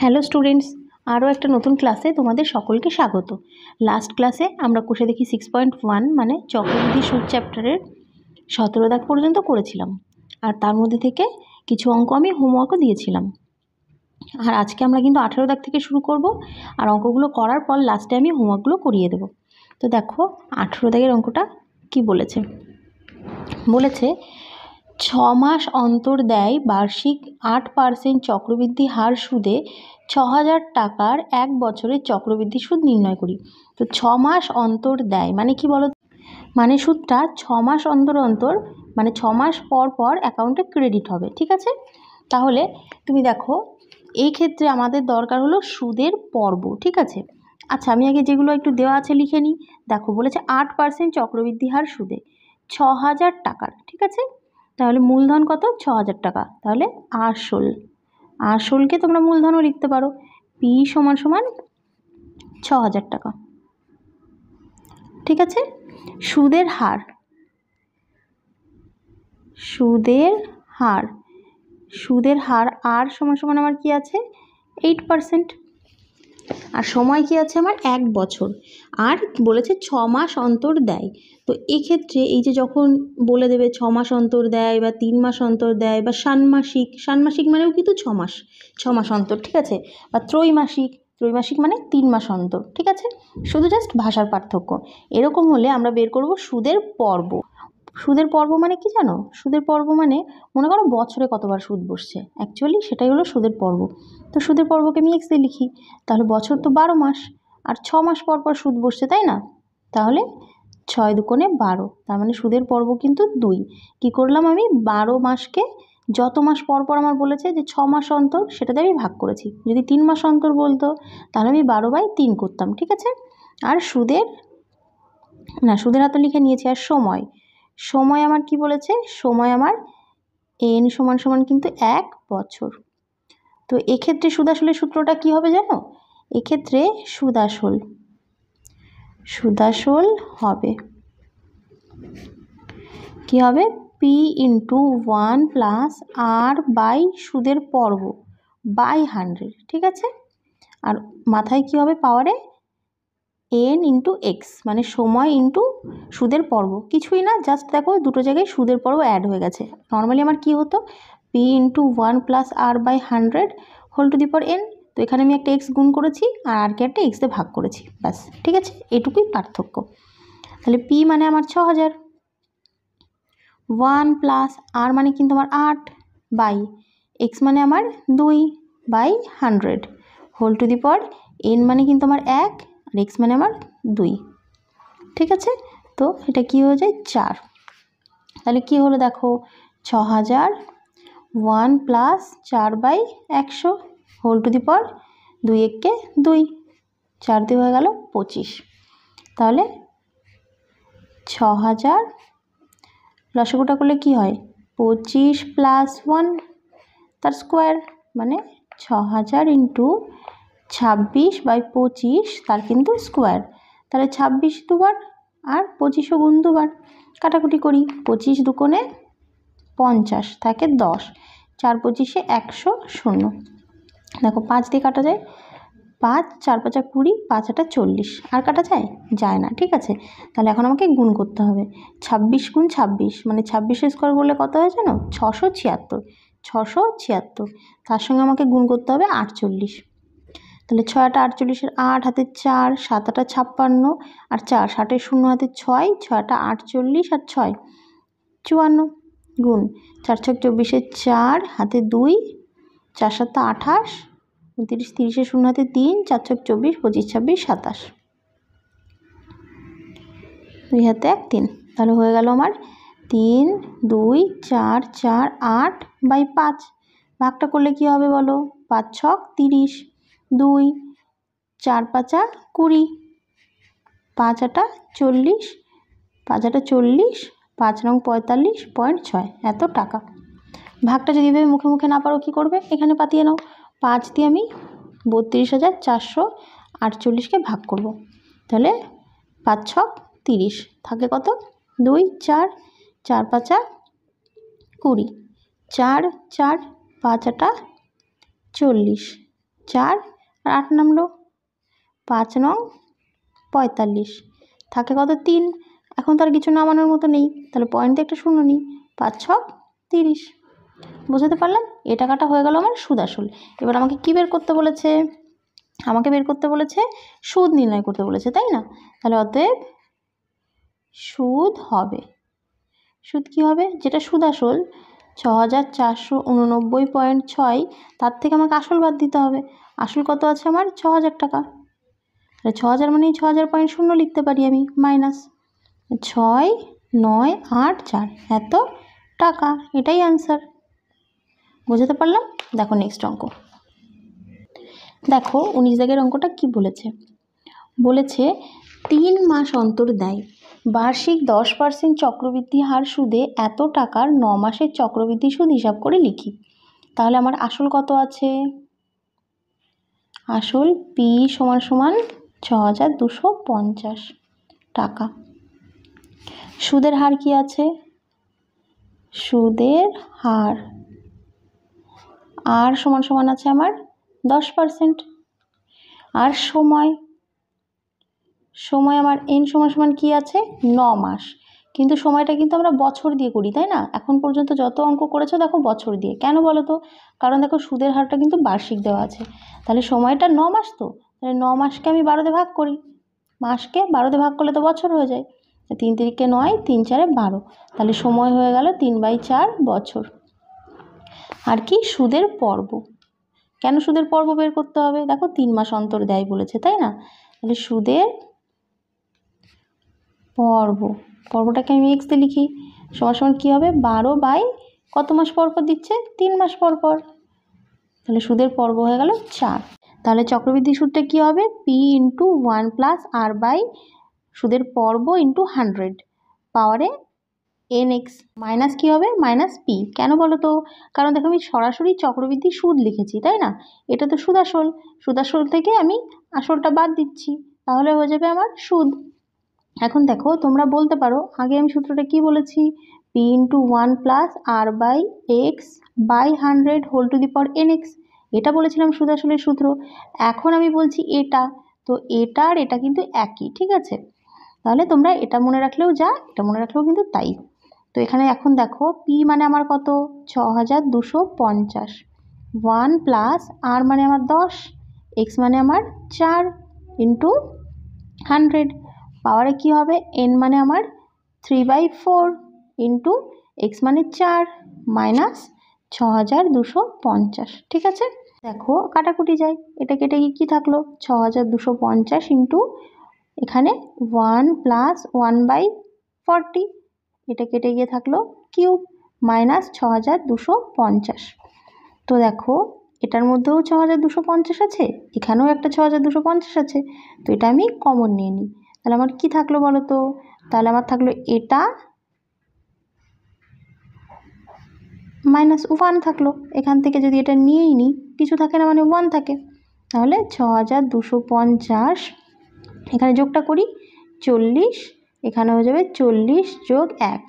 Hello students, আরও একটা নতুন ক্লাসে তোমাদের সকলকে স্বাগত। লাস্ট ক্লাসে আমরা কষে দেখি 6.1 মানে চক্রবৃদ্ধি সুদ চ্যাপ্টারের 17 দাগ পর্যন্ত করেছিলাম, আর তার মধ্যে থেকে কিছু অঙ্ক আমি হোমওয়ার্কও দিয়েছিলাম। আর আজকে আমরা কিন্তু 18 দাগ থেকে শুরু করব, আর অঙ্কগুলো করার পর লাস্টে আমি হোমওয়ার্কগুলো করিয়ে দেব। তো দেখো 18 দাগের অঙ্কটা কি বলেছে। 6 মাস অন্তর দেয় বার্ষিক 8% চক্রবৃদ্ধি হার সুদে 6,000 টাকার 1 বছরের চক্রবৃদ্ধি সুদ নির্ণয় করি। তো 6 মাস অন্তর দেয় মানে কি বলো, মানে সুদটা 6 মাস অন্তর অন্তর, মানে 6 মাস পর পর অ্যাকাউন্টে ক্রেডিট হবে, ঠিক আছে। তাহলে তুমি দেখো এই ক্ষেত্রে আমাদের দরকার হলো সুদের পর্ব, ঠিক আছে। আচ্ছা, আমি আগে যেগুলো একটু দেওয়া আছে লিখে নিই। দেখো বলেছে 8% চক্রবৃদ্ধি হার সুদে 6,000 টাকার, ঠিক আছে। তাহলে মূলধন কত? 6,000 টাকা। তাহলে আসলকে তোমরা মূলধনও লিখতে পারো, পি সমান সমান 6,000 টাকা, ঠিক আছে। সুদের হার আর সমান সমান আমার কি আছে? 8%। আর সময় কি আছে আমার? 1 বছর। আর বলেছে 6 মাস অন্তর দেয়। তো এক্ষেত্রে এই যে যখন বলে দেবে 6 মাস অন্তর দেয় বা 3 মাস অন্তর দেয় বা ষান্মাসিক মানেও কিন্তু 6 মাস অন্তর, ঠিক আছে। বা ত্রৈমাসিক মানে 3 মাস অন্তর, ঠিক আছে। শুধু জাস্ট ভাষার পার্থক্য। এরকম হলে আমরা বের করব সুদের পর্ব। সুদের পর্ব মানে কি জানো? সুদের পর্ব মানে মনে করো বছরে কতবার সুদ বসছে, অ্যাকচুয়ালি সেটাই হলো সুদের পর্ব। তো সুদের পর্বকে আমি এক্স দিয়ে লিখি। তাহলে বছর তো 12 মাস, আর 6 মাস পর পর সুদ বসছে, তাই না? তাহলে 6 দুগুণে 12, তার মানে সুদের পর্ব কিন্তু 2। কি করলাম আমি? 12 মাসকে যত মাস পর পর আমার বলেছে যে 6 মাস অন্তর, সেটাতে আমি ভাগ করেছি। যদি 3 মাস অন্তর বলতো তাহলে আমি 12/3 করতাম, ঠিক আছে। আর সুদের হার তো লিখে নিয়েছি। আর সময় আমার কি বলেছে? সময় আমার n সমান সমান কিন্তু 1 বছর। তো এক্ষেত্রে সুদ আসলের সূত্রটা কি হবে জানো? এক্ষেত্রে সুদ আসল হবে কি হবে? p × 1 + r বাই সুদের পর্ব বাই 100, ঠিক আছে। আর মাথায় কি হবে? পাওয়ারে n × x, মানে সময় ইন্টু সুদের পর্ব। কিছুই না, জাস্ট দেখো দুটো জায়গায় সুদের পর্ব অ্যাড হয়ে গেছে। নর্মালি আমার কি হতো? p × 1 + r by 100 whole to the power n। তো এখানে আমি একটা x গুণ করেছি আর আরকে একটা x দিয়ে ভাগ করেছি, ব্যাস, ঠিক আছে। এটুকুই পার্থক্য। তাহলে p মানে আমার 6,000, 1 + r মানে কিন্তু আমার 8 বাই x মানে আমার 2/100 whole to the power n মানে কিন্তু আমার 1 আর x মানে আমার 2, ঠিক আছে। তো এটা কি হয়ে যায়? 4। তাহলে কি হলো দেখো? 6,000 1 + 4/100 হোল টু দি পাওয়ার 2 একে 2, 4 দিয়ে হয়ে গেল 25। তাহলে 6,000 লসাগুটা করলে কি হয়? 25 + 1 তার স্কোয়ার, মানে 6,000 × 26/25 তার কিন্তু স্কোয়ার। তাহলে 26 দুবার আর 25ও গুণ দুবার। কাটাকুটি করি, 25 দুগুণে 50 থাকে 10, 4 × 25 100, 0। দেখো 5 দিয়ে কাটা যায়, 5 4 × 5 20, 5 × 8 40। আর কাটা যায় না, ঠিক আছে। তাহলে এখন আমাকে গুণ করতে হবে। 26 × 26 মানে 26 স্কোয়ার করলে কত হয় জানো? 676। তার সঙ্গে আমাকে গুণ করতে হবে 48। তাহলে 6 × 8 = 48, 8 হাতে 4, 7 × 8 = 56, আর 4 60 0 হাতে 6, 6 × 8 = 48 আর 6 54 গুণ 4 × 6 = 24, 4 হাতে 2, 4 7 28, 29 30 0 হাতে 3, 4 × 6 = 24, 25 26 27, 2 হাতে 1 3। তাহলে হয়ে গেল আমার 3 2 4 4 8/5। ভাগটা করলে কি হবে বলো? 5 6 30, 2 4 5 20, 5 8 40, 5 8 40, 5 9 45.6, এত টাকা। ভাগটা যদি এভাবে মুখে মুখে না পারো কি করবে? এখানে পাতিয়ে নাও। 5 দিয়ে আমি 32,448কে ভাগ করব। তাহলে 5 6 30 থাকে কত? 2 4 4 5 20, 4 4 5 8 40, 4 আর 8 নামলো 5 নং 45, থাকে কত 3। এখন তো আর কিছু নামানোর মতো নেই, তাহলে পয়েন্ট দিয়ে একটা শূন্য নিই, 5 ছক 30। বুঝতে পারলাম? এ টাকাটা হয়ে গেল আমার সুদ আসল। এবার আমাকে কি বের করতে বলেছে? আমাকে বের করতে বলেছে সুদ নির্ণয় করতে বলেছে, তাই না? তাহলে অতএব সুদ হবে, সুদ কি হবে? যেটা সুদ আসল 6489.6, তার থেকে আমাকে আসল বাদ দিতে হবে। আসল কত আছে আমার? 6000 টাকা। তাহলে 6000 মানে 6000.0 লিখতে পারি আমি, মাইনাস 6984 এত টাকা। এটাই অ্যান্সার। বুঝতে পারলাম? দেখো নেক্সট অঙ্ক। দেখো 19 দাগের অঙ্কটা কি বলেছে? বলেছে 3 মাস অন্তর দেয় বার্ষিক 10% চক্রবৃদ্ধি হার সুদে এত টাকার 9 মাসের চক্রবৃদ্ধি সুদ হিসাব করে লিখি। তাহলে আমার আসল কত আছে? আসল পি সমান সমান 6250 টাকা। সুদের হার কি আছে? সুদের হার আর সমান সমান আছে আমার 10%। আর সময় আমার এন সমান সমান কি আছে? 9 মাস। কিন্তু সময়টা কিন্তু আমরা বছর দিয়ে করি, তাই না? এখন পর্যন্ত যত অঙ্ক করেছো দেখো বছর দিয়ে। কেন বলো তো? কারণ দেখো সুদের হারটা কিন্তু বার্ষিক দেওয়া আছে, তাহলে সময়টা 9 মাস, তো তাহলে 9 মাসকে আমি 12 দিয়ে ভাগ করি, মাসকে 12 দিয়ে ভাগ করলে তো বছর হয়ে যায়। 3 তিরিকে 9, 3 4 12, তাহলে সময় হয়ে গেল 3/4 বছর। আর কি? সুদের পর্ব। কেন সুদের পর্ব বের করতে হবে? দেখো 3 মাস অন্তর দেয় বলেছে, তাই না? তাহলে সুদের পর্বটাকে আমি এক্স দিয়ে লিখি, সমান সমান কী হবে? 12 বাই কত মাস পর পর দিচ্ছে? 3 মাস পর পর। তাহলে সুদের পর্ব হয়ে গেল 4। তাহলে চক্রবৃদ্ধি সুদটা কী হবে? P into 1 plus R by সুদের পর্ব ইন্টু 100 পাওয়ারে এন এক্স মাইনাস কী হবে? Minus P. কেন বলো তো? কারণ দেখো আমি সরাসরি চক্রবৃদ্ধি সুদ লিখেছি, তাই না? এটা তো সুদ আসল থেকে আমি আসলটা বাদ দিচ্ছি, তাহলে হয়ে যাবে আমার সুদ। এখন দেখো তোমরা বলতে পারো, আগে আমি সূত্রটা কি বলেছি? P into 1 plus R by X by 100 whole to the power N X, এটা বলেছিলাম সুদ আসলের সূত্র। এখন আমি বলছি এটা, তো এটা আর এটা কিন্তু একই, ঠিক আছে? তাহলে তোমরা এটা মনে রাখলেও যা, এটা মনে রাখলেও কিন্তু তাই। তো এখানে এখন দেখো পি মানে আমার কত? 6250, 1 প্লাস আর মানে আমার 10, এক্স মানে আমার 4 ইন্টু 100 পাওয়ারে কি হবে? এন মানে আমার 3/4 ইন্টু এক্স মানে 4 মাইনাস 6250, ঠিক আছে? দেখো কাটাকুটি যায়, এটা কেটে গিয়ে কী থাকলো? 6250 ইন্টু এখানে 1 প্লাস 1/40, এটা কেটে গিয়ে থাকলো কিউব মাইনাস 6250। তো দেখো এটার মধ্যেও 6250 আছে, এখানেও একটা 6250 আছে, তো এটা আমি কমন নিয়ে নিই। তাহলে আমার কি থাকলো বলো তো? তাহলে আমার থাকলো এটা মাইনাস 1 থাকলো। এখান থেকে যদি এটা নিয়েই নিই, কিছু থাকে না মানে 1 থাকে, তাহলে 6250, এখানে যোগটা করি 40, এখানে হয়ে যাবে 40 যোগ 1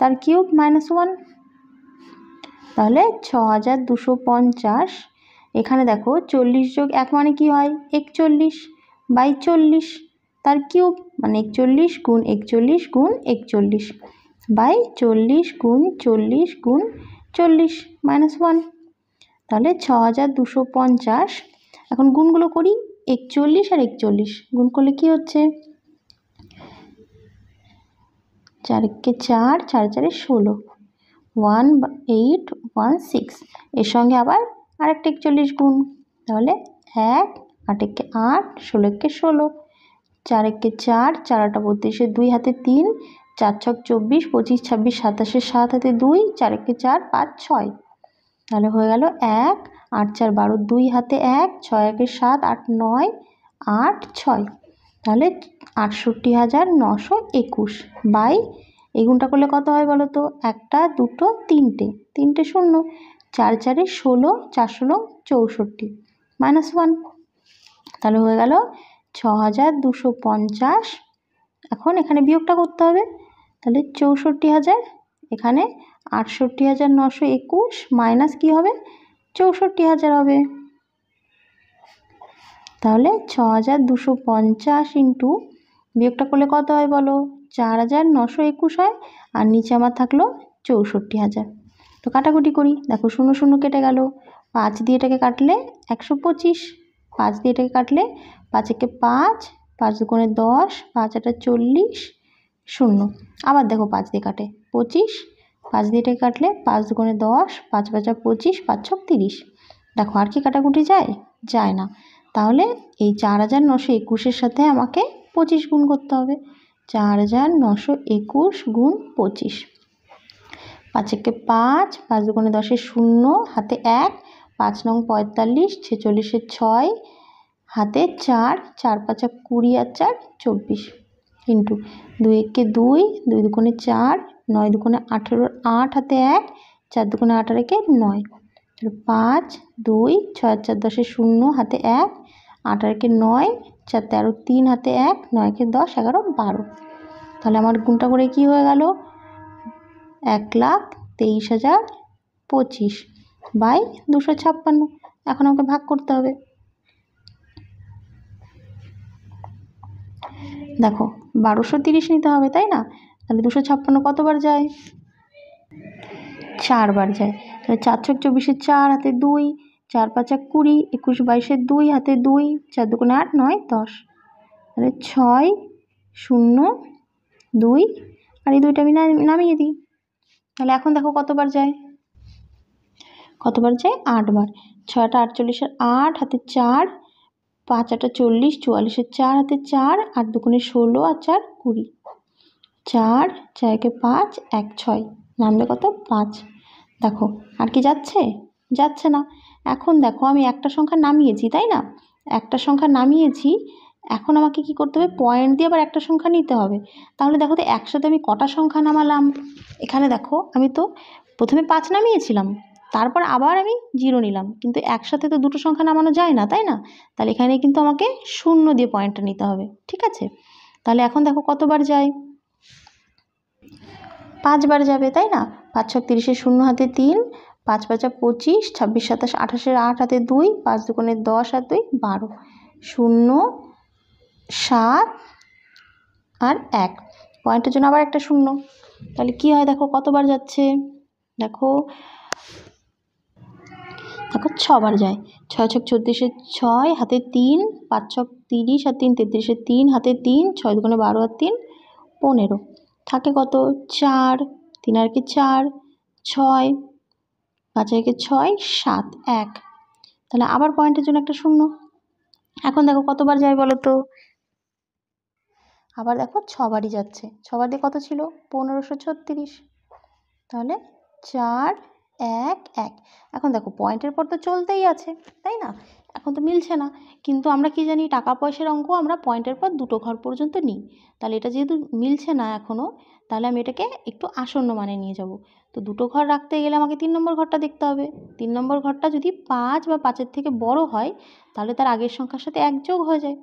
তার কিউব মাইনাস 1। তাহলে 6250, এখানে দেখো 40 যোগ 1 মানে কি হয়? 41 বাই 40 তার কিউব, মানে 41 গুণ 41 গুণ 41 বাই 40 গুণ 40 গুণ 40 মাইনাস 1। তাহলে 6250, এখন গুণগুলো করি, 41 আর 41 গুণ করলে কি হচ্ছে? 4 × 4, 4 × 4 = 16, 1816, এর সঙ্গে আবার আরেকটা 41 গুণ, তাহলে 1, 8 × 8, 16 × 16, 4 × 4, 4 × 8 32, 2 হাতে 3, 4 ছক 24, 25, 26, 27, 7 হাতে 2, 4 × 4, 5, 6, তাহলে হয়ে গেল 1, 8 4 12, 2 হাতে 1, 6 1 7, 8 9, 8 6, তাহলে 68,921 বাই এই গুণটা করলে কত হয় বলো তো? 1 2 3, 3 শূন্য, 4 4 16, 4 16 64 মাইনাস 1, তাহলে হয়ে গেল 6250। এখন এখানে বিয়োগটা করতে হবে, তাহলে 64,000, এখানে 68,921 মাইনাস কি হবে? 64,000 হবে। তাহলে 6250 ইন্টু বিয়োগটা করলে কত হয় বলো, 4921 হয়। আর নিচে আমার থাকলো 64,000। তো কাটাকুটি করি, দেখো 0 0 কেটে গেল, 5 দিয়ে এটাকে কাটলে 125, 5 দিয়ে এটাকে কাটলে 5 একে 5, 5 দুগুণে 10, 5 আটা 40, 0। আবার দেখো 5 দিয়ে কাটে 25, 5 দিয়ে এটাকে কাটলে 5 দুগুণে 10, 5 5 25, 5 6 30। দেখো আর কি কাটাকুটি যায়? যায় না। তাহলে এই 4921 সাথে আমাকে 25 গুণ করতে হবে। 4921 গুণ 25। 5 একে 5, 5 দুগুণে 10 0, হাতে 1, 5 নং 45, 46 6, হাতে 4, 4 5 20 আর 4 24, ইন্টু 2 একে 2, 2 দুগুণে 4, 9 দুগুণে 18, 8 হাতে 1, 4 দুগুণে 8 একে 9, 5 2, 6 4 10 0, হাতে 1, 8 একে 9, 4 13 3, হাতে 1, 9 একে 10 11 12। তাহলে আমার গুণটা করে কি হয়ে গেল, 1,23,025 বাই 256। এখন আমাকে ভাগ করতে হবে। দেখো 1230 নিতে হবে, তাই না? তাহলে 256 কতবার যায়? 4 বার যায়। তাহলে 4 ছক 24, 4 হাতে 2, 4 5 20, 21 22, 2 হাতে 2, 4 দুগুণে 8, 9 10। তাহলে 6 0 2, আর এই 2টা আমি নামিয়ে দিই। তাহলে এখন দেখো কতবার যায়? কতবার যায়? 8 বার। 6 আটা 48, 8 হাতে 4, 5 আটা 40, 44, 4 হাতে 4, 8 দুগুণে 16 আর 4 20, 4 4 একে 5, 1 6, নামবে কত? 5। দেখো আর কি যাচ্ছে? যাচ্ছে না। এখন দেখো আমি একটা সংখ্যা নামিয়েছি, তাই না? একটা সংখ্যা নামিয়েছি, এখন আমাকে কি করতে হবে? পয়েন্ট দিয়ে আবার একটা সংখ্যা নিতে হবে। তাহলে দেখো তো একসাথে আমি কটা সংখ্যা নামালাম? এখানে দেখো আমি তো প্রথমে 5 নামিয়েছিলাম, তারপর আবার আমি 0 নিলাম, কিন্তু একসাথে তো দুটো সংখ্যা নামানো যায় না, তাই না? তাহলে এখানে কিন্তু আমাকে 0 দিয়ে পয়েন্টটা নিতে হবে, ঠিক আছে? তাহলে এখন দেখো কতবার যায়? 5 বার যাবে, তাই না? 5 6 30, 0 হাতে 3, 5 5 25, 26 27 28, 8 হাতে 2, 5 দুগুণে 10 আর 2 12, 0 7 আর 1, পয়েন্টের জন্য আবার একটা 0। তাহলে কি হয় দেখো কতবার যাচ্ছে? দেখো দেখো 6 বার যায়। 6 6 34, 6 হাতে 3, 5 6 30 আর 3 33, 3 হাতে 3, 6 দুগুণে 12 আর 3 15, থাকে কত? 4, 3 আর কি 4, 6, 5 আর কি 6, 7 1। তাহলে আবার পয়েন্টের জন্য একটা 0। এখন দেখো কতবার যায় বলো তো? আবার দেখো 6 বারই যাচ্ছে। 6 বার দিয়ে কত ছিল? 1536। তাহলে 4 1 1। এখন দেখো পয়েন্টের পর তো চলতেই আছে, তাই না? এখন তো মিলছে না, কিন্তু আমরা কি জানি টাকা পয়সার অঙ্ক আমরা পয়েন্টের পর দুটো ঘর পর্যন্ত নিই। তাহলে এটা যেহেতু মিলছে না এখনও, তাহলে আমি এটাকে একটু আসন্ন মানে নিয়ে যাব। তো দুটো ঘর রাখতে গেলে আমাকে 3 নম্বর ঘরটা দেখতে হবে। 3 নম্বর ঘরটা যদি 5 বা 5-এর থেকে বড় হয়, তাহলে তার আগের সংখ্যার সাথে 1 যোগ হয়ে যায়।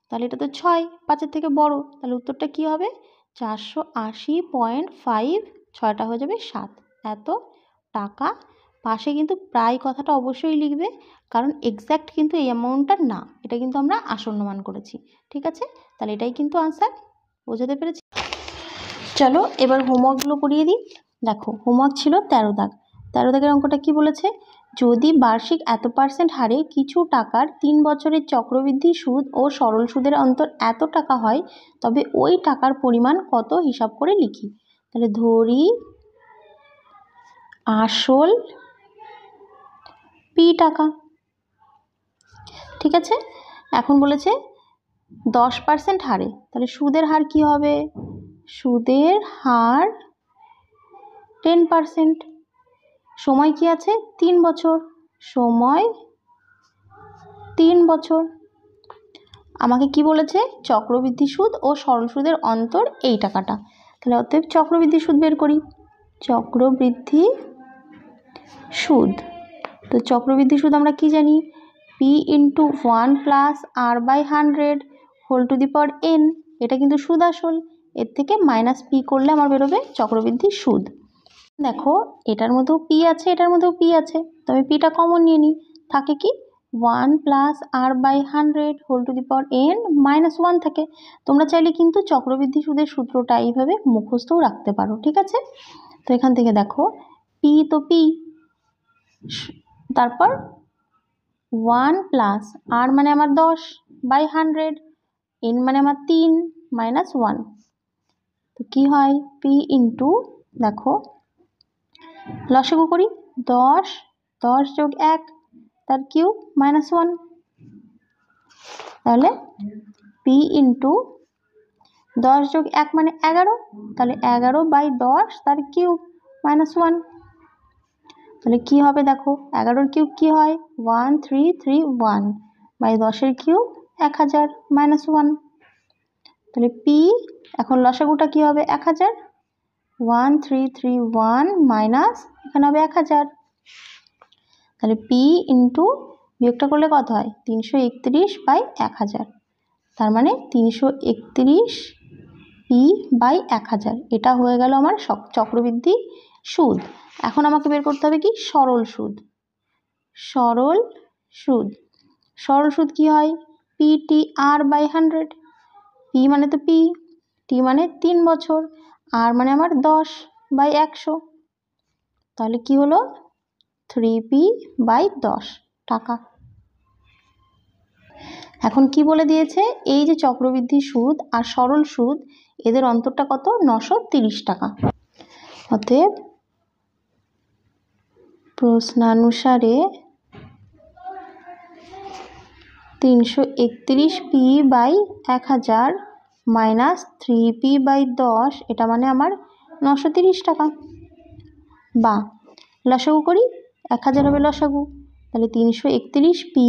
তাহলে এটা তো 6, 5-এর থেকে বড়, তাহলে উত্তরটা কি হবে? 480.5, 6টা হয়ে যাবে 7। এত টাকা। পাশে কিন্তু প্রায় কথাটা অবশ্যই লিখবে, কারণ এক্স্যাক্ট কিন্তু এই অ্যামাউন্টটা না, এটা কিন্তু আমরা আসন্ন মান করেছি, ঠিক আছে? তাহলে এটাই কিন্তু আনসার। বোঝাতে পেরেছি? চলো এবার হোমওয়ার্কগুলো করিয়ে দিই। দেখো হোমওয়ার্ক ছিল 13 দাগ। 13 দাগের অঙ্কটা কি বলেছে? যদি বার্ষিক এত % হারে কিছু টাকার 3 বছরের চক্রবৃদ্ধি সুদ ও সরল সুদের অন্তর এত টাকা হয়, তবে ওই টাকার পরিমাণ কত হিসাব করে লিখি। তাহলে ধরি আসল পি টাকা, ঠিক আছে? এখন বলেছে 10% হারে, তাহলে সুদের হার কি হবে? সুদের হার 10%। সময় কি আছে? 3 বছর। সময় 3 বছর। আমাকে কি বলেছে? চক্রবৃদ্ধি সুদ ও সরল সুদের অন্তর এই টাকাটা। তাহলে অতএব চক্রবৃদ্ধি সুদ বের করি। চক্রবৃদ্ধি সুদ, তো চক্রবৃদ্ধি সুদ আমরা কি জানি? p × 1 + r/100 whole to the power n। এটা কিন্তু সুদ আসল, এর থেকে -p করলে আমার বেরোবে চক্রবৃদ্ধি সুদ। দেখো এটার মধ্যেও p আছে, এটার মধ্যেও p আছে, তবে pটা কমন নিয়ে নিই, থাকে কি 1 plus R by 100 whole to the power n minus 1 থাকে। তোমরা চাইলে কিন্তু চক্রবৃদ্ধি সুদের সূত্রটা এইভাবে মুখস্থও রাখতে পারো, ঠিক আছে। তো এখান থেকে দেখো পি তো পি, তারপর 1 প্লাস আর মানে আমার 10 বাই 100, n মানে আমার 3 মাইনাস 1, তো কি হয় পি ইন্টু, দেখো লসাগু করি, 10 10 যোগ 1 তার কিউব মাইনাস 1, তাহলে পি ইন্টু 10 যোগ 1 মানে 11, তাহলে 11 বাই 10 তার কিউব মাইনাস 1, তাহলে কি হবে দেখো 11-এর কিউব কি হয় 1331 বাই 10-এর কিউব 1000 মাইনাস 1, তাহলে পি এখন লসাগুটা কি হবে 1000, 1331 মাইনাস এখানে হবে 1000, তাহলে পি ইন্টু বিয়োগটা করলে কত হয় 331 বাই 1000, তার মানে 331 পি বাই 1000, এটা হয়ে গেল আমার চক্রবৃদ্ধি সুদ। এখন আমাকে বের করতে হবে কি সরল সুদ। সরল সুদ, সরল সুদ কি হয় P T R by 100, P মানে তো পি, টি মানে 3 বছর, আর মানে আমার 10 বাই 100, তাহলে কি হলো 3p বাই 10 টাকা। এখন কি বলে দিয়েছে এই যে চক্রবৃদ্ধি সুদ আর সরল সুদ এদের অন্তরটা কত 930 টাকা। অতএব প্রশ্নানুসারে 331 P by 1000 minus 3p by 10, এটা মানে আমার 930 টাকা। বা লসাগু করি, 1000 হবে লসাগু, তাহলে 331 পি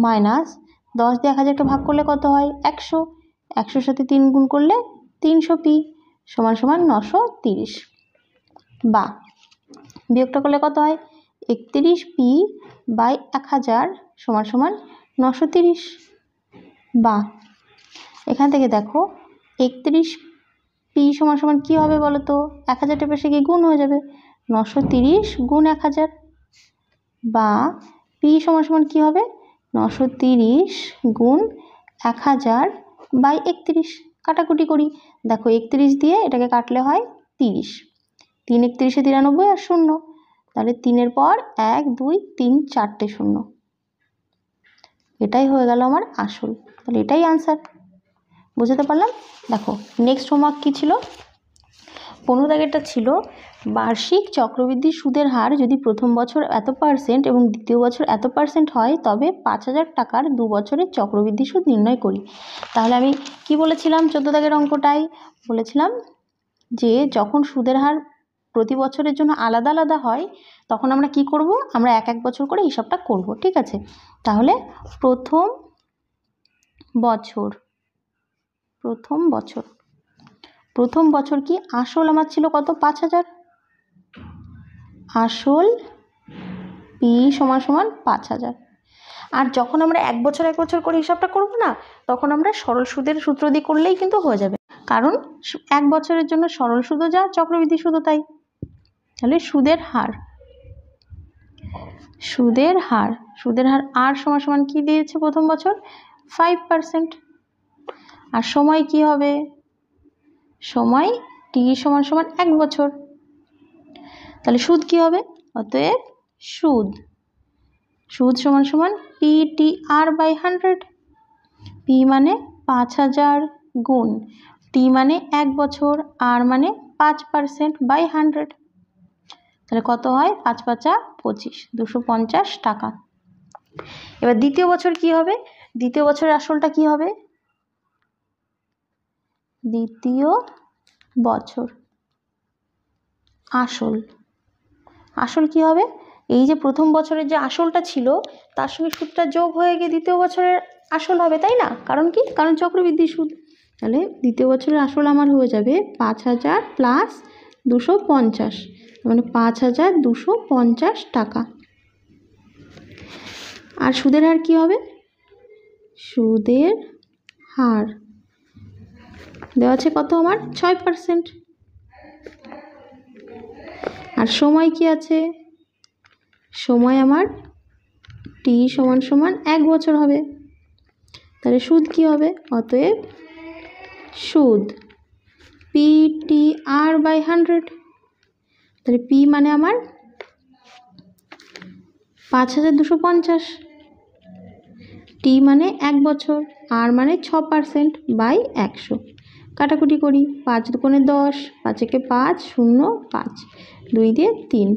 মাইনাস 10 দিয়ে 1000কে ভাগ করলে কত হয় 100, 100-র সাথে 3 গুণ করলে 300 পি সমান সমান 930, বা বিয়োগটা করলে কত হয় 31 পি বাই 1000 সমান সমান 930, বা এখান থেকে দেখো 31 পি সমান সমান কী হবে বলো তো 1000-এর পাশে গিয়ে গুণ হয়ে যাবে 930 গুণ 1000, বা পি সমান সমান কী হবে 930 গুণ 1000 বাই 31, কাটাকুটি করি, দেখো 31 দিয়ে এটাকে কাটলে হয় 30, 3 31-এ 93 আর 0, তাহলে 3-এর পর 1 2 3 4টে 0, এটাই হয়ে গেল আমার আসল, তাহলে এটাই আনসার। বুঝতে পারলাম। দেখো নেক্সট হোমওয়ার্ক কী ছিল, 15 দাগেরটা ছিল বার্ষিক চক্রবৃদ্ধি সুদের হার যদি প্রথম বছর এত % এবং দ্বিতীয় বছর এত % হয় তবে 5000 টাকার 2 বছরের চক্রবৃদ্ধি সুদ নির্ণয় করি। তাহলে আমি কি বলেছিলাম 14 দাগের অঙ্কটাই বলেছিলাম যে যখন সুদের হার প্রতি বছরের জন্য আলাদা আলাদা হয় তখন আমরা কি করব, আমরা এক এক বছর করে হিসাবটা করব, ঠিক আছে। তাহলে প্রথম বছর কি আসল আমার ছিল কত 5000, আসল পি সমান সমান 5000, আর যখন আমরা এক বছর করে হিসাবটা করব না তখন আমরা সরল সুদের সূত্র দিয়ে করলেই কিন্তু হয়ে যাবে, কারণ এক বছরের জন্য সরল সুদও যা চক্রবৃদ্ধি সুদও তাই। তাহলে সুদের হার আর সমান সমান কি দিয়েছে প্রথম বছর 5%, আর সময় কি হবে সময় টি সমান সমান 1 বছর, তাহলে সুদ কি হবে, অতএব সুদ সমান সমান P T R by 100, P মানে 5000 গুণ টি মানে 1 বছর আর মানে 5% বাই 100, তাহলে কত হয় 5 5 25 250 টাকা। এবার দ্বিতীয় বছর কি হবে, দ্বিতীয় বছরের আসলটা কি হবে, দ্বিতীয় বছর আসল কি হবে, এই যে প্রথম বছরের যে আসলটা ছিল তার সঙ্গে সুদটা যোগ হয়ে গিয়ে দ্বিতীয় বছরের আসল হবে, তাই না, কারণ কি কারণ চক্রবৃদ্ধি সুদ। তাহলে দ্বিতীয় বছরের আসল আমার হয়ে যাবে 5000 প্লাস 250, মানে 5250 টাকা। আর সুদের হার কি হবে, সুদের হার দেওয়া আছে কত আমার 6%, আর সময় কি আছে, সময় আমার টি সমান সমান 1 বছর হবে। তাহলে সুদ কি হবে? অতএব সুদ পি টি আর বাই 100। তাহলে পি মানে আমার 5250, টি মানে 1 বছর, আর মানে 6% বাই 100। কাটাকুটি করি, 5 দুগুণে 10, 5 একে 5, 0, 5, 2 দিয়ে 3,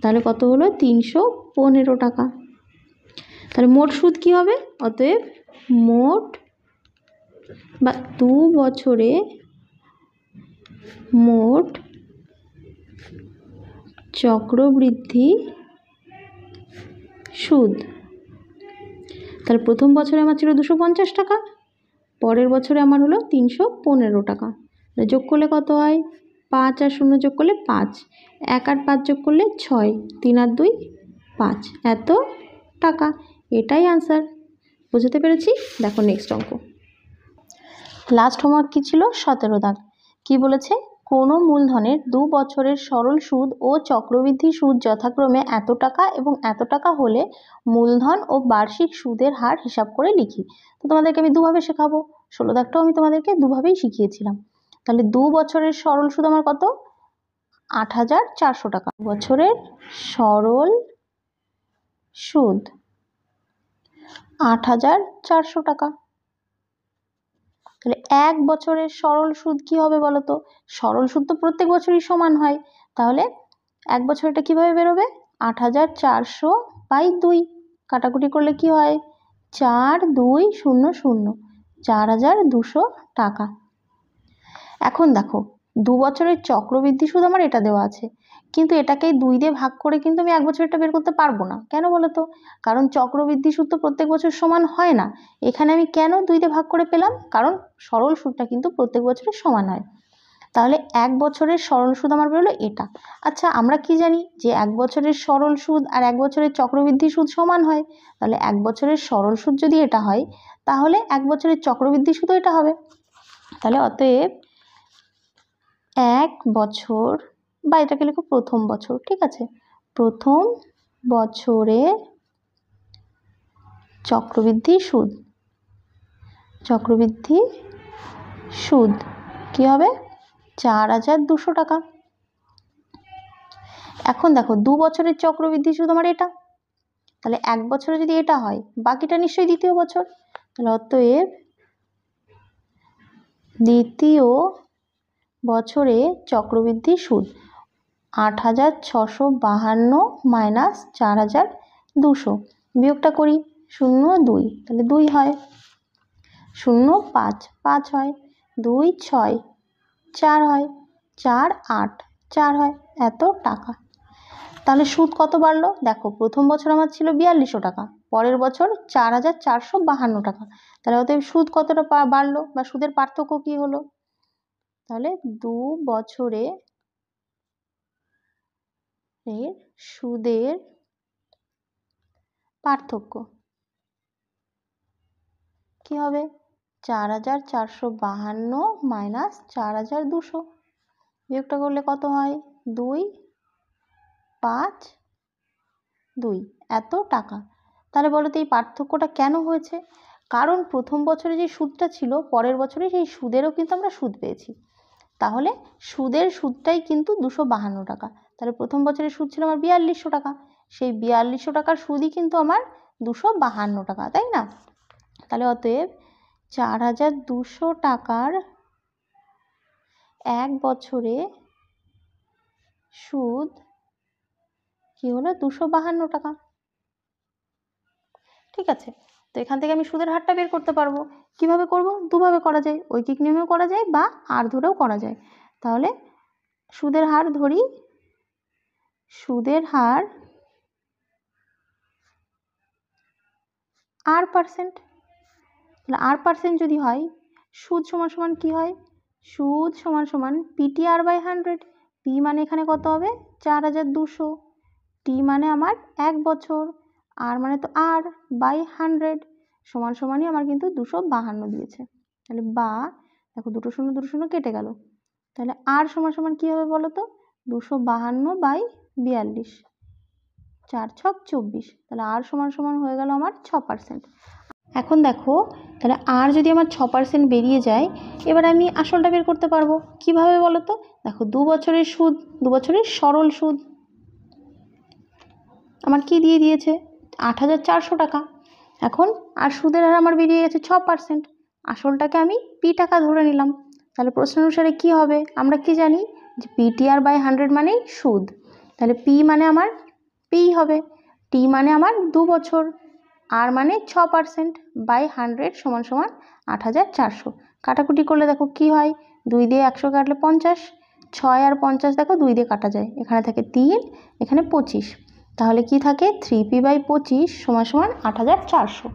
তাহলে কত হলো? 315 টাকা। তাহলে মোট সুদ কি হবে? অতএব মোট বা 2 বছরে মোট চক্রবৃদ্ধি সুদ। তাহলে প্রথম বছরে আমার ছিল 250 টাকা, পরের বছরে আমার হলো 315 টাকা। যোগ করলে কত হয়? 5 আর 0 যোগ করলে 5, 1 আর 5 যোগ করলে 6, 3 আর 2 5, এত টাকা। এটাই আনসার। বুঝতে পেরেছি? দেখো নেক্সট অঙ্ক। লাস্ট হোমওয়ার্ক কী ছিল? 17 দাগ। কি বলেছে? কোনো মূলধনের 2 বছরের সরল সুদ ও চক্রবৃদ্ধি সুদ যথাক্রমে এত টাকা এবং এত টাকা হলে মূলধন ও বার্ষিক সুদের হার হিসাব করে লিখি। তো তোমাদেরকে আমি দুভাবে শেখাবো। 16 দাগটাও আমি তোমাদেরকে দুভাবেই শিখিয়েছিলাম। তাহলে 2 বছরের সরল সুদ আমার কত? 8400 টাকা। বছরের সরল সুদ 8400 টাকা। তাহলে 1 বছরের সরল সুদ কি হবে বলো তো? সরল সুদ তো প্রত্যেক বছরই সমান হয়, তাহলে 1 বছর এটা কিভাবে বেরোবে? 8400 বাই 2, কাটাকুটি করলে কি হয়? 4200, 4200 টাকা। এখন দেখো 2 বছরের চক্রবৃদ্ধি সুদ আমার এটা দেওয়া আছে, কিন্তু এটাকে 2 দিয়ে ভাগ করে কিন্তু আমি 1 বছরটা বের করতে পারবো না। কেন বলো তো? কারণ চক্রবৃদ্ধি সুদ তো প্রত্যেক বছর সমান হয় না। এখানে আমি কেন 2 দিয়ে ভাগ করে পেলাম? কারণ সরল সুদটা কিন্তু প্রত্যেক বছরের সমান হয়। তাহলে 1 বছরের সরল সুদ আমার বেরোলো এটা। আচ্ছা, আমরা কি জানি যে 1 বছরের সরল সুদ আর 1 বছরের চক্রবৃদ্ধি সুদ সমান হয়। তাহলে 1 বছরের সরল সুদ যদি এটা হয়, তাহলে 1 বছরের চক্রবৃদ্ধি সুদও এটা হবে। তাহলে অতএব 1 বছর, বা এটাকে লিখো প্রথম বছর, ঠিক আছে? প্রথম বছরে চক্রবৃদ্ধি সুদ, চক্রবৃদ্ধি সুদ কি হবে? 4200 টাকা। এখন দেখো 2 বছরের চক্রবৃদ্ধি সুদ আমার এটা, তাহলে 1 বছরে যদি এটা হয়, বাকিটা নিশ্চয়ই দ্বিতীয় বছর। তাহলে অতএব দ্বিতীয় বছরে চক্রবৃদ্ধি সুদ 8652 মাইনাস 4200, বিয়োগটা করি, 0 2, তাহলে 2 হয়, 0 5 5 হয়, 2 6 4 হয়, 4 8 4 হয়, এত টাকা। তাহলে সুদ কত বাড়লো? দেখো প্রথম বছর আমার ছিল 4200 টাকা, পরের বছর 4452 টাকা। তাহলে অতএব সুদ কতটা বাড়লো, বা সুদের পার্থক্য কি হলো? তাহলে 2 বছরে সুদের পার্থক্য কি হবে? 4452 মাইনাস 4200, বিয়োগটা করলে কত হয়? 2 5 2, এত টাকা। তাহলে বলো তো এই পার্থক্যটা কেন হয়েছে? কারণ প্রথম বছরে যে সুদটা ছিল, পরের বছরে সেই সুদেরও কিন্তু আমরা সুদ পেয়েছি। তাহলে সুদের সুদটাই কিন্তু 252 টাকা। তাহলে প্রথম বছরের সুদ ছিল আমার 4200 টাকা, সেই 4200 টাকার সুদই কিন্তু আমার 252 টাকা, তাই না? তাহলে অতএব 4200 টাকার 1 বছরে সুদ কি হলো? 252 টাকা। ঠিক আছে, তো এখান থেকে আমি সুদের হারটা বের করতে পারবো। কিভাবে করব? দুভাবে করা যায়, ঐকিক নিয়মেও করা যায় বা আর ধরেও করা যায়। তাহলে সুদের হার ধরি, সুদের হার r%। তাহলে r% যদি হয়, সুদ সমান সমান কি হয়? সুদ সমান সমান PTR বাই 100। পি মানে এখানে কত হবে? 4200, টি মানে আমার 1 বছর, আর মানে তো আর বাই 100 সমান সমানই আমার কিন্তু 252 দিয়েছে। তাহলে বা দেখো 2 শূন্য 2 শূন্য কেটে গেল, তাহলে আর সমান সমান কি হবে বলো তো? 252 বাই 42। 4 ছক 24, তাহলে আর সমান সমান হয়ে গেল আমার 6%। এখন দেখো, তাহলে আর যদি আমার 6% বেরিয়ে যায়, এবার আমি আসলটা বের করতে পারবো কিভাবে বলো তো? দেখো, 2 বছরের সুদ, 2 বছরের সরল সুদ আমার কি দিয়ে দিয়েছে? 8,400 টাকা। এখন আর সুদের হার আমার বেরিয়ে গেছে 6%, আসলটাকে আমি পি টাকা ধরে নিলাম। তাহলে প্রশ্ন অনুসারে কি হবে? আমরা কি জানি যে পিটিআর বাই 100 মানেই সুদ, তাহলে পি মানে আমার পি হবে, টি মানে আমার 2 বছর, আর মানে 6% বাই 100 সমান সমান 8,400। কাটাকুটি করলে দেখো কি হয়, 2 দিয়ে 100 কাটলে 50, 6 আর 50 দেখো 2 দিয়ে কাটা যায়, এখানে থাকে 3, এখানে 25, তাহলে কি থাকে 3p বাই 25 সমান সমান 8,400।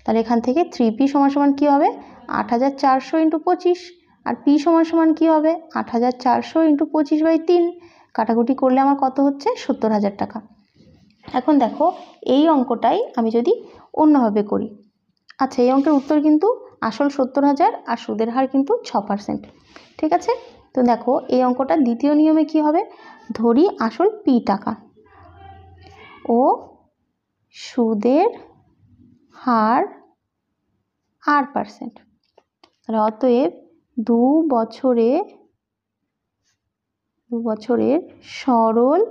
তাহলে এখান থেকে 3p সমান সমান কী হবে? 8,400 ইন্টু 25, আর p সমান সমান কী হবে? 8,400 ইন্টু 25 বাই 3, কাটাকুটি করলে আমার কত হচ্ছে? 70,000 টাকা। এখন দেখো, এই অঙ্কটাই আমি যদি অন্যভাবে করি, আচ্ছা এই অঙ্কের উত্তর কিন্তু আসল 70,000 আর সুদের হার কিন্তু 6%, ঠিক আছে? তো দেখো এই অঙ্কটার দ্বিতীয় নিয়মে কি হবে, ধরি আসল পি টাকা ও সুদের হার r%, তাহলে অতএব 2 বছরের সরল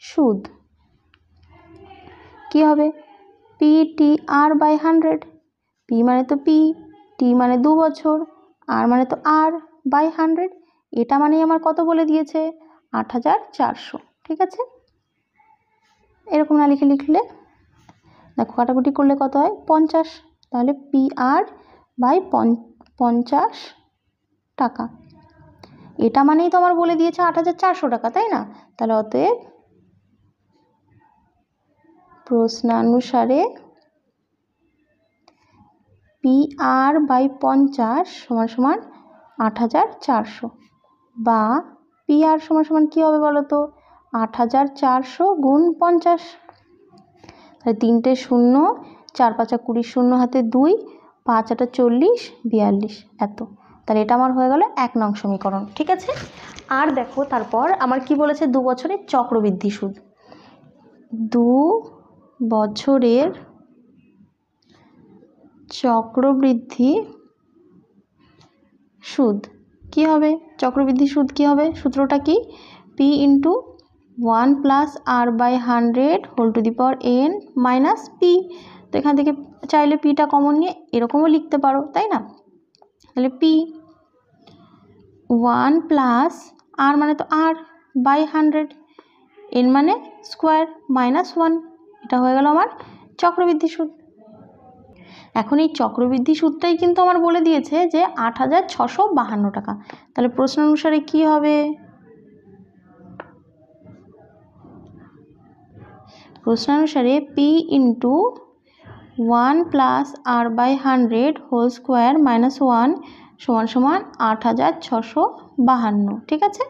সুদ কি হবে? PTR বাই 100, পি মানে তো পি, টি মানে 2 বছর, আর মানে তো আর বাই 100, এটা মানেই আমার কত বলে দিয়েছে? 8,400, ঠিক আছে? এরকম না লিখে লিখলে দেখো কাটাকুটি করলে কত হয়? 50, তাহলে PR বাই 50 টাকা, এটা মানেই তো আমার বলে দিয়েছে 8,400 টাকা, তাই না? তাহলে অতএব প্রশ্নানুসারে PR বাই 50 সমান সমান 8,400, বা PR সমান সমান কী হবে বলো তো? 8,400 গুণ 50, তাহলে 3টে শূন্য, 4 5 20, শূন্য হাতে 2, 5 8 40, 42, এত। তাহলে এটা আমার হয়ে গেল 1 নং সমীকরণ, ঠিক আছে? আর দেখো তারপর আমার কি বলেছে? 2 বছরের চক্রবৃদ্ধি সুদ, 2 বছরের চক্রবৃদ্ধি সুদ কি হবে? চক্রবৃদ্ধি সুদ কি হবে? সূত্রটা কি? P into 1 plus R by 100 whole to the power n minus P. তো এখান থেকে চাইলে পিটা কমন নিয়ে এরকমও লিখতে পারো, তাই না? তাহলে P 1 প্লাস আর মানে তো আর বাই 100, n মানে স্কোয়ার মাইনাস 1, এটা হয়ে গেল আমার চক্রবৃদ্ধি সুদ। এখন এই চক্রবৃদ্ধি সুদটাই কিন্তু আমার বলে দিয়েছে যে 8,652 টাকা, তাহলে প্রশ্ন অনুসারে কি হবে? প্রশ্নানুসারে P into 1 plus R by 100 whole square minus 1 সমান সমান 8,652, ঠিক আছে?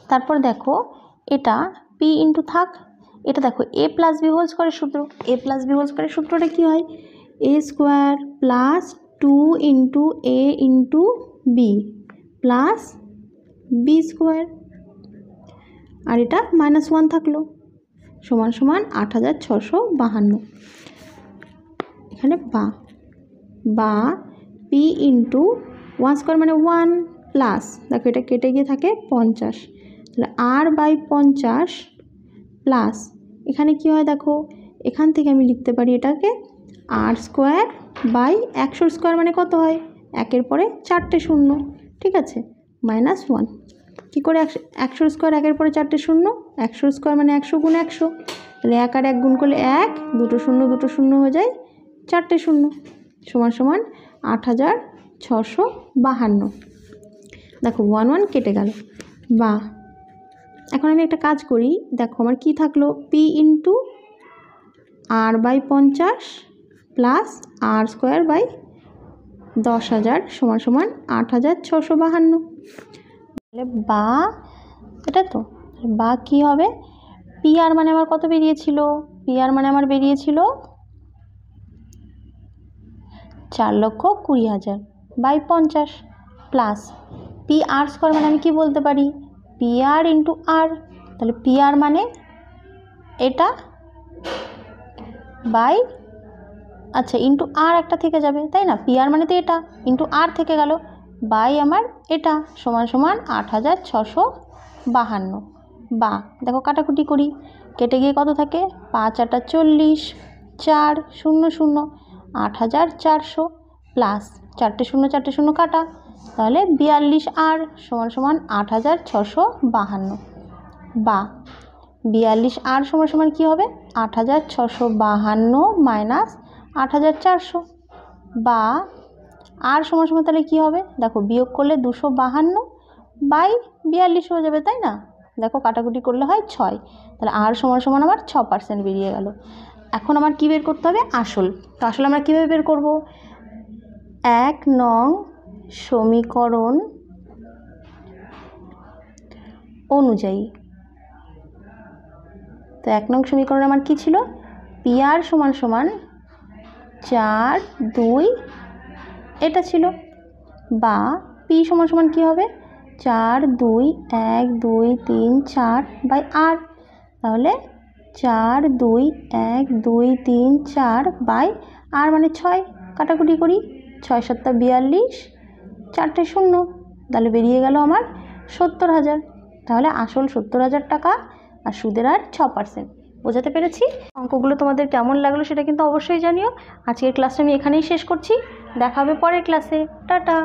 তারপর দেখো এটা P ইন্টু থাক, এটা দেখো A প্লাস বি হোল স্কোয়ারের সূত্র, A প্লাস বি হোল স্কোয়ারের সূত্রটা কী হয়? A square plus 2 into A into B plus B square, আর এটা মাইনাস 1 থাকলো, সমান সমান 8,652। এখানে বা পি ইন্টু 1 স্কোয়ার মানে 1 প্লাস, দেখো এটা কেটে গিয়ে থাকে 50, তাহলে আর বাই 50 প্লাস, এখানে কি হয় দেখো, এখান থেকে আমি লিখতে পারি এটাকে আর স্কোয়ার বাই 100 স্কোয়ার মানে কত হয়? 1-এর পরে 4টে শূন্য, ঠিক আছে, মাইনাস 1। কী করে 100 স্কোয়ার 1-এর পরে 4টে শূন্য, 100 স্কোয়ার মানে 100 গুণ 100, তাহলে 1 আর 1 গুণ করলে 1, 2 শূন্য হয়ে যায় 4টে শূন্য, সমান সমান 8,652। দেখো 1 1 কেটে গেল, বা এখন আমি একটা কাজ করি, দেখো আমার কি থাকলো? P into R by 50 plus R square by 10,000 সমান সমান 8,652, তাহলে বা এটা তো বা কি হবে? পি আর মানে আমার কত বেরিয়েছিল? পি আর মানে আমার বেরিয়েছিল 4,20,000 বাই 50 প্লাস PR স্কোয়ার মানে আমি কি বলতে পারি? PR ইন্টু আর, তাহলে PR মানে এটা বাই আচ্ছা ইন্টু আর একটা থেকে যাবে, তাই না? পি আর মানে তো এটা, ইন্টু আর থেকে গেল, বাই আমার এটা সমান সমান 8652। বা দেখো কাটাকুটি করি, কেটে গিয়ে কত থাকে, 5 8 40, 4 0 0, 8400 প্লাস 4টে 0 4টে 0 কাটা, তাহলে 42 আর সমান সমান 8652। বা 42 আর সমান সমান কী হবে, 8652 মাইনাস 8400। বা আর সমান সমান তাহলে কী হবে, দেখো বিয়োগ করলে 252 বাই 42 হয়ে যাবে, তাই না? দেখো কাটাকুটি করলে হয় 6, তাহলে আর সমান সমান আমার 6% বেরিয়ে গেল। এখন আমার কী বের করতে হবে, আসল। তো আসলে আমরা কীভাবে বের করব, 1 নং সমীকরণ অনুযায়ী। তো 1 নং সমীকরণে আমার কী ছিল, পি আর সমান সমান 4 2 এটা ছিল। বা পি সমান সমান কী হবে, 4 2 1 2 3 4 বাই আর, তাহলে 4 2 1 2 3 4 বাই আর মানে 6, কাটাকুটি করি, 6 7 42, 4টে 0, তাহলে বেরিয়ে গেল আমার 70,000। তাহলে আসল 70,000 টাকা আর সুদের হার 6%। বোঝাতে পেরেছি? অঙ্কগুলো তোমাদের কেমন লাগলো সেটা কিন্তু অবশ্যই জানিও। আজকের ক্লাসটা আমি এখানেই শেষ করছি, দেখা হবে পরের ক্লাসে। টাটা।